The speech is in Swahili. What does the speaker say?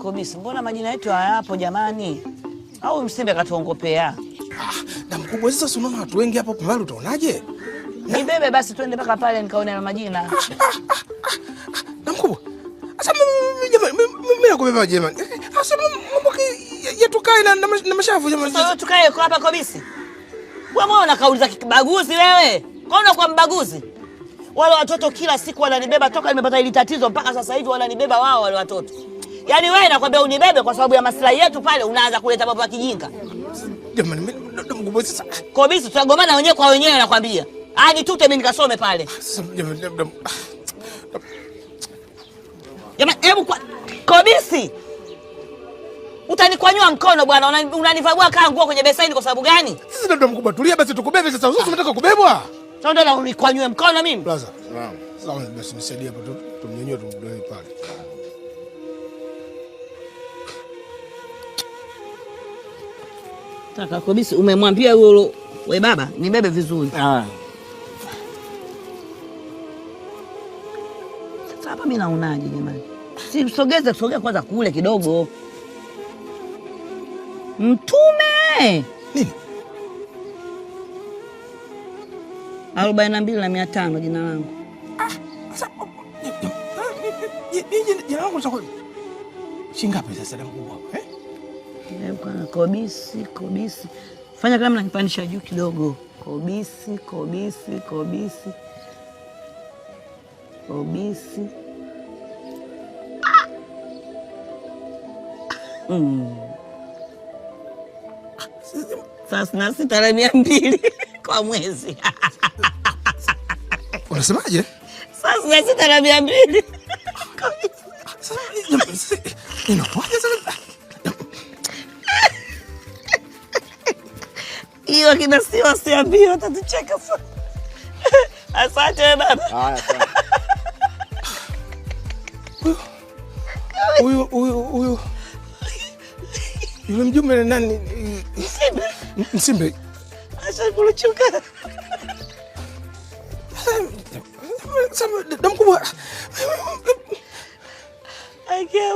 Kobisi, mbona majina yetu hayapo jamani? Au Msimbe katuongopea? Na mkubwa sasa unaona watu wengi hapo pembeni utaonaje? Nibebe basi twende mpaka pale nikaone na majina. Na mkubwa. Sasa mimi nakubeba jamani. Sasa mambo yatukae na mashavu jamani. Sasa tukae kwa hapa Kobisi. Wewe mbona kauliza kibaguzi wewe? Kaona kwa mbaguzi? Wale watoto kila siku wananibeba toka nimepata hili tatizo mpaka sasa hivi wananibeba wao wale watoto. Yaani wewe nakwambia unibebe kwa sababu ya maslahi yetu pale unaanza kuleta mambo ya kijinga. Jamani mkubwa sasa. Kobisi tutagomana wenyewe kwa wenyewe nakwambia. Nitute mimi nikasome pale. Sasa jamani hebu kwa Kobisi. Utanikwanyua mkono bwana, unanivagua kaa nguo kwenye besaini kwa sababu gani? Sasa ndio mkubwa tulia basi tukubebe sasa. Wewe unataka kubebwa? Sasa ndio unikwanyue mkono mimi. Blaza. Sawa basi nisaidie hapo tu tumnyonyoe tumdoe pale. Taka Kobisi umemwambia huyo we baba nibebe vizuri. Sasa hapa mimi naonaje jamani? Si kusogea kwanza kule kidogo. Mtume. Nini? 42,500 jina langu. Sasa jina langu sasa shingapi sasa damu kubwa? Kwa Kobisi. Fanya kama mnanipandisha juu kidogo. Kobisi. Sasa na 6,200 kwa mwezi. Unasemaje? Sasa na 6,200. Sasa inapoaje sasa? Hiyo kina siambii watatucheka sana. Asante baba. Haya sana. Huyu yule mjumbe ni nani? Msimbe. Acha kuluchuka. Sasa damu kubwa. Akia.